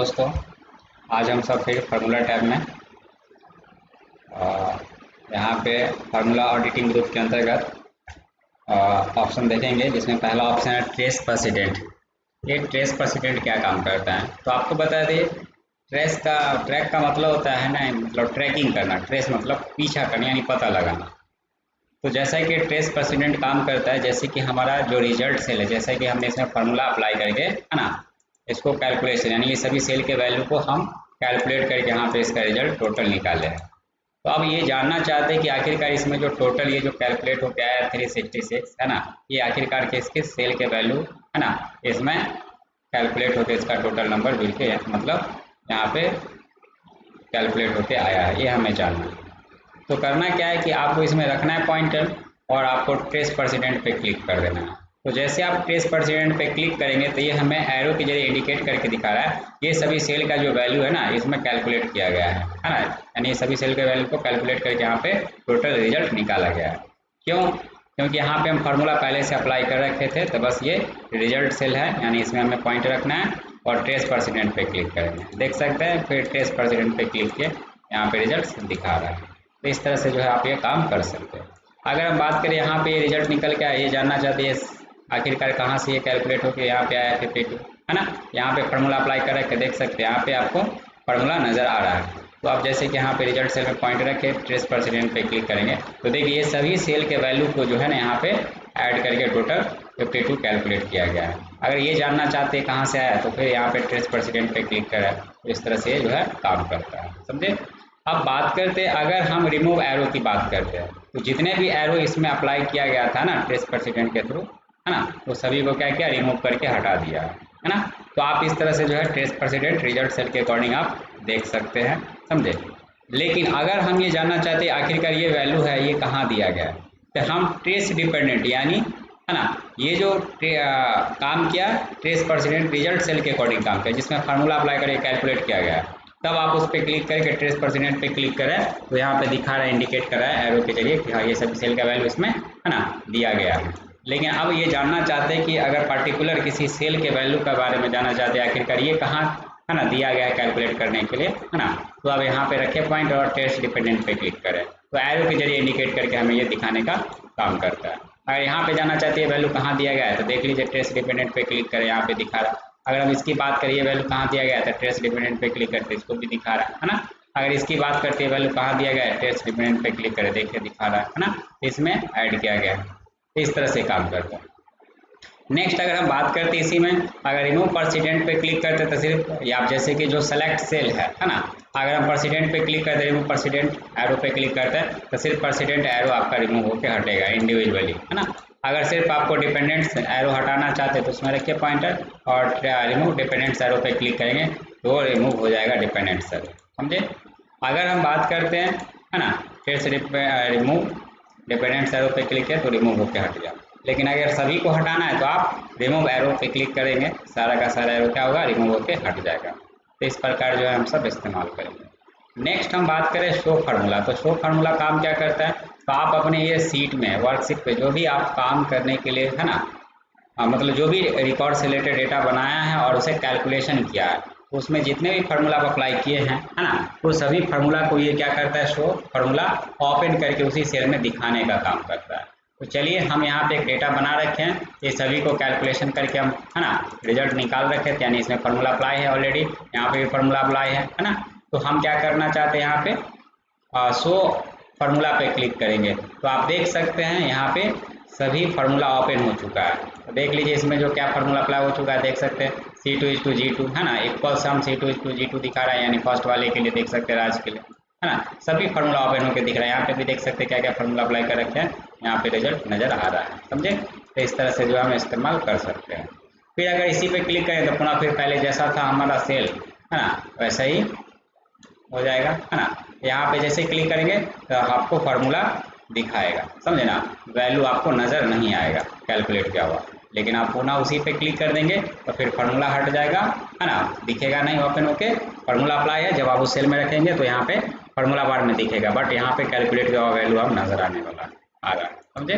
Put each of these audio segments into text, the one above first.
दोस्तों, आज हम सब फिर फार्मूला टैब में यहाँ पे फार्मूला ऑडिटिंग ग्रुप के अंतर्गत ऑप्शन देखेंगे, जिसमें पहला ऑप्शन है ट्रेस प्रेसिडेंट। ये ट्रेस प्रेसिडेंट क्या काम करता है तो आपको बता दें। ट्रैक का मतलब होता है ना, मतलब ट्रैकिंग करना। ट्रेस मतलब पीछा करना यानी पता लगाना। तो जैसा कि ट्रेस प्रेसिडेंट काम करता है, जैसे कि हमारा जो रिजल्ट सेल है, जैसा कि हमने इसमें फार्मूला अप्लाई करके है ना, इसको कैलकुलेशन यानी ये सभी सेल के वैल्यू को हम कैलकुलेट करके यहाँ पे इसका रिजल्ट टोटल निकाले हैं। तो अब ये जानना चाहते हैं कि आखिरकार इसमें जो टोटल ये जो कैलकुलेट होकर आया 366 है ना, ये आखिरकार के इसके सेल के वैल्यू है ना, इसमें कैलकुलेट होकर इसका टोटल नंबर जुड़ के मतलब यहाँ पे कैलकुलेट होके आया है, ये हमें जानना है। तो करना क्या है कि आपको इसमें रखना है पॉइंटर और आपको ट्रेस प्रेसिडेंट पे क्लिक कर देना है। तो जैसे आप ट्रेस प्रेसिडेंट पे क्लिक करेंगे तो ये हमें एरो के जरिए इंडिकेट करके दिखा रहा है ये सभी सेल का जो वैल्यू है ना, इसमें कैलकुलेट किया गया है ना, यानी सभी सेल के वैल्यू को कैलकुलेट करके यहाँ पे टोटल रिजल्ट निकाला गया है। क्यों? क्योंकि यहाँ पे हम फार्मूला पहले से अप्लाई कर रखे थे, तो बस ये रिजल्ट सेल है, यानी इसमें हमें पॉइंट रखना है और ट्रेस प्रेसिडेंट पे क्लिक करेंगे। देख सकते हैं, फिर ट्रेस प्रेसिडेंट पे क्लिक किए, यहाँ पे रिजल्ट दिखा रहा है। तो इस तरह से जो है आप ये काम कर सकते हैं। अगर हम बात करें यहाँ पे रिजल्ट निकल के आया, ये जानना चाहते हैं आखिरकार कहाँ से ये कैलकुलेट होकर यहाँ पे आया 52 है ना। यहाँ पे फार्मूला अप्लाई कर रखे देख सकते हैं, यहाँ पे आपको फार्मूला नज़र आ रहा है। तो आप जैसे कि यहाँ पे रिजल्ट सेल में पॉइंट रखे ट्रेस प्रेसिडेंट पे क्लिक करेंगे तो देखिए ये सभी सेल के वैल्यू को जो है ना यहाँ पे ऐड करके टोटल 52 कैलकुलेट किया गया है। अगर ये जानना चाहते हैं कहाँ से आया तो फिर यहाँ पे ट्रेस प्रेसिडेंट पे क्लिक करें, तो इस तरह से जो है काम करता है, समझे। अब बात करते हैं, अगर हम रिमूव एरो की बात करते हैं तो जितने भी एरो इसमें अप्लाई किया गया था ना ट्रेस प्रेसिडेंट के थ्रू है ना, वो सभी को क्या किया, रिमूव करके हटा दिया है ना। तो आप इस तरह से जो है ट्रेस प्रेसिडेंट रिजल्ट सेल के अकॉर्डिंग आप देख सकते हैं, समझे। लेकिन अगर हम ये जानना चाहते हैं आखिरकार ये वैल्यू है ये कहाँ दिया गया है, तो हम ट्रेस डिपेंडेंट यानी है ना, ये जो काम किया ट्रेस प्रेसिडेंट रिजल्ट सेल के अकॉर्डिंग काम किया, जिसमें फार्मूला अप्लाई करके कैलकुलेट किया गया है, तब आप उस पर क्लिक करके ट्रेस प्रेसिडेंट पे क्लिक करें तो यहाँ पे दिखा रहा है, इंडिकेट कर रहा है एरो के जरिए कि हाँ ये सभी सेल का वैल्यू इसमें है ना दिया गया है। लेकिन अब ये जानना चाहते हैं कि अगर पर्टिकुलर किसी सेल के वैल्यू के बारे में जानना चाहते हैं आखिरकार ये कहाँ है ना दिया गया है कैलकुलेट करने के लिए है ना, तो अब यहाँ पे रखे पॉइंट और ट्रेस डिपेंडेंट पे क्लिक करें तो एरो के जरिए इंडिकेट करके हमें ये दिखाने का काम करता है। अगर यहाँ पे जानना चाहते हैं वैल्यू कहाँ दिया गया है तो देख लीजिए ट्रेस डिपेंडेंट पे क्लिक करें, यहाँ पे दिखा रहा है। अगर हम इसकी बात करिए वैल्यू कहाँ दिया गया है तो ट्रेस डिपेंडेंट पे क्लिक करते इसको भी दिखा रहा है ना। अगर इसकी बात करते हैं वैल्यू कहाँ दिया गया है ट्रेस डिपेंडेंट पे क्लिक करें, देखिए दिखा रहा है ना, इसमें ऐड किया गया है। इस तरह से काम करता है। नेक्स्ट अगर हम बात करते हैं इसी में, अगर रिमूव प्रेसिडेंट पे क्लिक करते तो सिर्फ या जैसे कि जो सेलेक्ट सेल है ना, अगर हम प्रेसिडेंट पे क्लिक करते रिमूव प्रेसिडेंट एरो पे क्लिक करते हैं तो सिर्फ प्रेसिडेंट एरो आपका रिमूव होकर हटेगा इंडिविजुअली है ना। अगर सिर्फ आपको डिपेंडेंट्स एरो हटाना चाहते हैं तो उसमें रखिए पॉइंटर और रिमूव डिपेंडेंट्स एरो पे क्लिक करेंगे तो रिमूव हो जाएगा डिपेंडेंट्स एरो, समझे। अगर हम बात करते हैं है ना फिर से रिमूव डिपेंडेंट्स एरो पे क्लिक किया तो रिमूव होकर हट जाए। लेकिन अगर सभी को हटाना है तो आप रिमूव एरो पे क्लिक करेंगे, सारा का सारा एरो क्या होगा, रिमूव होकर हट जाएगा। तो इस प्रकार जो है हम सब इस्तेमाल करेंगे। नेक्स्ट हम बात करें शो फार्मूला। तो शो फार्मूला काम क्या करता है, तो आप अपने ये सीट में वर्कशीट पे जो भी आप काम करने के लिए है ना, मतलब जो भी रिकॉर्ड से रिलेटेड डेटा बनाया है और उसे कैलकुलेशन किया है, उसमें जितने भी फार्मूला आप अप्लाई किए हैं है ना, वो सभी फार्मूला को ये क्या करता है, शो फार्मूला ओपन करके उसी सेल में दिखाने का काम करता है। तो चलिए हम यहाँ पे एक डेटा बना रखे हैं, ये सभी को कैलकुलेशन करके हम है ना रिजल्ट निकाल रखे थे, यानी इसमें फार्मूला अप्लाई है ऑलरेडी, यहाँ पे भी फार्मूला अप्लाई है ना। तो हम क्या करना चाहते हैं, यहाँ पे शो फार्मूला पे क्लिक करेंगे तो आप देख सकते हैं यहाँ पे सभी फार्मूला ओपन हो चुका है। तो देख लीजिए इसमें जो क्या फार्मूला अप्लाई हो चुका है, देख सकते हैं C2:G2 है ना, इक्वल सम C2:G2 दिखा रहा है, यानी फर्स्ट वाले के लिए देख सकते हैं राज के लिए है ना, सभी फार्मूला ओपन होकर दिख रहा है। यहाँ पे भी देख सकते हैं क्या क्या फार्मूला अप्लाई कर रखे हैं, यहाँ पे रिजल्ट नजर आ रहा है, समझे। तो इस तरह से जो हम इस्तेमाल कर सकते हैं। फिर अगर इसी पे क्लिक करें तो पुनः फिर पहले जैसा था हमारा सेल है ना वैसा ही हो जाएगा है ना। यहाँ पे जैसे क्लिक करेंगे तो आपको फार्मूला दिखाएगा, समझे ना, वैल्यू आपको नज़र नहीं आएगा कैलकुलेट किया हुआ। लेकिन आप पुनः उसी पे क्लिक कर देंगे तो फिर फार्मूला हट जाएगा है ना, दिखेगा नहीं ओपन होके। फार्मूला अप्लाई है, जब आप उस सेल में रखेंगे तो यहाँ पे फार्मूला बार में दिखेगा, बट यहाँ पे कैलकुलेट किया हुआ वैल्यू अब नजर आने वाला आ रहा है, समझे।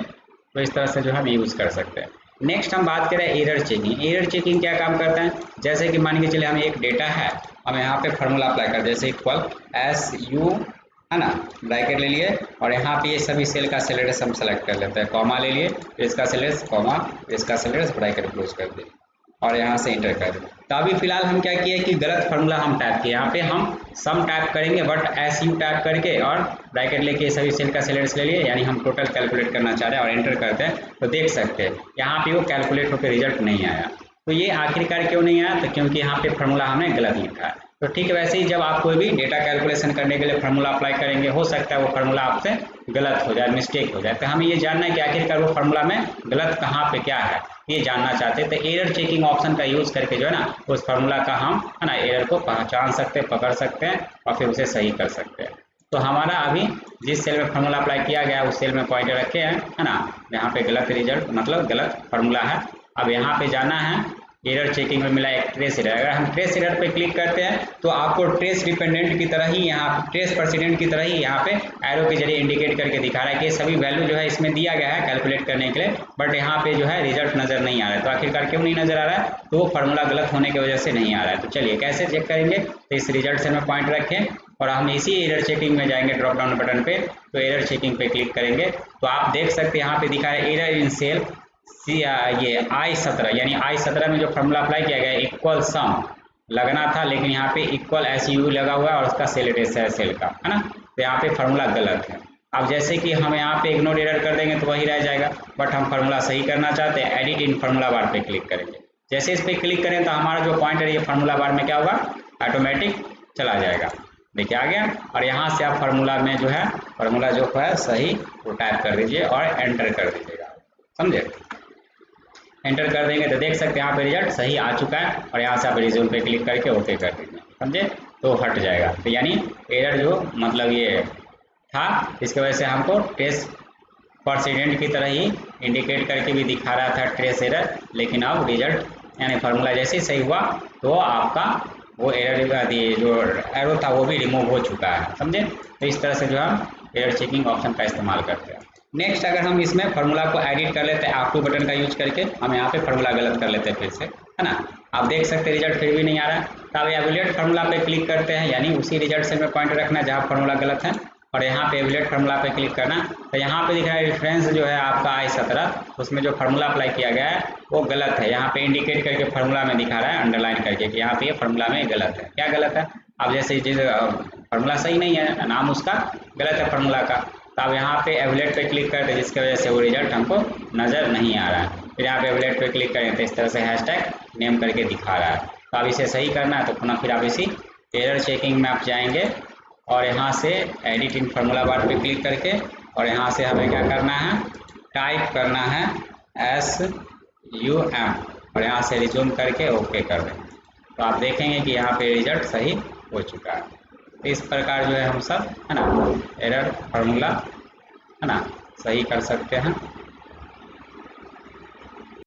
तो इस तरह से जो हम यूज़ कर सकते हैं। नेक्स्ट हम बात करें एरर चेकिंग। एरर चेकिंग क्या काम करता है, जैसे कि मान के चलिए हमें एक डेटा है, हम यहाँ पे फार्मूला अप्लाई कर, जैसे इक्वल SU है ना, ब्रैकेट ले लिए और यहाँ पे ये सभी सेल का सेलेक्ट हम सेलेक्ट कर लेते हैं, कॉमा ले लिए, इसका सेलेक्ट कॉमा, इसका सेलेक्ट ब्रैकेट क्लोज कर दिए और यहाँ से इंटर कर दें। तो अभी फिलहाल हम क्या किए कि गलत फार्मूला हम टाइप किए, यहाँ पे हम सम टाइप करेंगे बट SU टाइप करके और ब्रैकेट लेके सभी सेल का सेलेक्ट ले लिए, यानी हम टोटल कैलकुलेट करना चाह रहे हैं और एंटर करते हैं तो देख सकते हैं यहाँ पे वो कैलकुलेट होकर रिजल्ट नहीं आया। तो ये आखिरकार क्यों नहीं आया, तो क्योंकि यहाँ पे फार्मूला हमने गलत लिखा है। तो ठीक है, वैसे ही जब आप कोई भी डेटा कैलकुलेशन करने के लिए फार्मूला अप्लाई करेंगे, हो सकता है वो फार्मूला आपसे गलत हो जाए, मिस्टेक हो जाए, तो हमें ये जानना है कि आखिरकार वो फार्मूला में गलत कहाँ पे क्या है, ये जानना चाहते हैं। तो एरर चेकिंग ऑप्शन का यूज करके जो है ना उस फार्मूला का हम है ना एरर को पहचान सकते हैं, पकड़ सकते हैं और फिर उसे सही कर सकते हैं। तो हमारा अभी जिस सेल में फार्मूला अप्लाई किया गया उस सेल में पॉइंटर रखे हैं है ना, यहाँ पे गलत रिजल्ट मतलब गलत फार्मूला है। अब यहाँ पे जाना है, एरर चेकिंग में मिला एक ट्रेस एरर, अगर हम ट्रेस एरर पे क्लिक करते हैं तो आपको ट्रेस डिपेंडेंट की तरह ही यहाँ ट्रेस प्रेसिडेंट की तरह ही यहाँ पे एरो के जरिए इंडिकेट करके दिखा रहा है कि सभी वैल्यू जो है इसमें दिया गया है कैलकुलेट करने के लिए, बट यहाँ पे जो है रिजल्ट नजर नहीं आ रहा है। तो आखिरकार क्यों नहीं नजर आ रहा है, तो वो फार्मूला गलत होने की वजह से नहीं आ रहा है। तो चलिए कैसे चेक करेंगे, तो इस रिजल्ट सेल में पॉइंट रखें और हम इसी एरर चेकिंग में जाएंगे ड्रॉप डाउन बटन पे, तो एरर चेकिंग पे क्लिक करेंगे तो आप देख सकते हैं यहाँ पे दिखा है एरर इन सेल ये I17, यानी I17 में जो फार्मूला अप्लाई किया गया इक्वल सम लगना था, लेकिन यहाँ पे इक्वल SU लगा हुआ है और उसका सेल एड्रेस है सेल का है ना, तो यहाँ पे फार्मूला गलत है। अब जैसे कि हम यहाँ पे इग्नोर एरर कर देंगे तो वही रह जाएगा, बट हम फार्मूला सही करना चाहते हैं, एडिट इन फार्मूला बार पे क्लिक करेंगे। जैसे इस पर क्लिक करें तो हमारा जो पॉइंटर है ये फार्मूला बार में क्या होगा, ऑटोमेटिक चला जाएगा, देखिए आ गया। और यहाँ से आप फार्मूला में जो है फार्मूला जो है सही वो टाइप कर दीजिए और एंटर कर दीजिएगा, समझे। एंटर कर देंगे तो देख सकते हैं यहाँ पे रिजल्ट सही आ चुका है और यहाँ से आप रिज्यूम पे क्लिक करके ओके कर दीजिए, समझे, तो हट जाएगा। तो यानी एरर जो मतलब ये था इसकी वजह से हमको ट्रेस प्रेसिडेंट की तरह ही इंडिकेट करके भी दिखा रहा था ट्रेस एरर, लेकिन अब रिजल्ट यानी फार्मूला जैसे ही सही हुआ तो आपका वो एरर जो एरो था वो भी रिमूव हो चुका है, समझे। तो इस तरह से जो हम एरर चेकिंग ऑप्शन का इस्तेमाल करते हैं। नेक्स्ट अगर हम इसमें फार्मूला को एडिट कर लेते हैं F2 बटन का यूज करके, हम यहाँ पे फार्मूला गलत कर लेते हैं फिर से है ना, आप देख सकते हैं रिजल्ट फिर भी नहीं आ रहा है। तो अब एवेल्यूएट फार्मूला पे क्लिक करते हैं, यानी उसी रिजल्ट सेल में पॉइंट रखना है जहाँ फार्मूला गलत है और यहाँ पे एवेल्यूएट फार्मूला पे क्लिक करना। तो यहाँ पे दिख रहा है रेफरेंस जो है आपका I17, उसमें जो फार्मूला अप्लाई किया गया है वो गलत है, यहाँ पे इंडिकेट करके फार्मूला में दिखा रहा है अंडरलाइन करके कि यहाँ पे फार्मूला में गलत है। क्या गलत है, अब जैसे जिस फार्मूला सही नहीं है, नाम उसका गलत है फार्मूला का, तो अब यहाँ पे एवेल्यूएट पे क्लिक करते हैं जिसकी वजह से वो रिजल्ट हमको नज़र नहीं आ रहा है। फिर यहाँ पे एवेल्यूएट पे क्लिक करें तो इस तरह से हैशटैग नेम करके दिखा रहा है। तो अब इसे सही करना है तो पुनः फिर आप इसी एरर चेकिंग में आप जाएंगे और यहाँ से एडिट इन फार्मूला बार पे क्लिक करके और यहाँ से हमें क्या करना है, टाइप करना है SUM और यहाँ से रिज्यूम करके ओके कर दें। तो आप देखेंगे कि यहाँ पे रिजल्ट सही हो चुका है। तो इस प्रकार जो है हम सब है ना एरर फार्मूला है ना सही कर सकते हैं।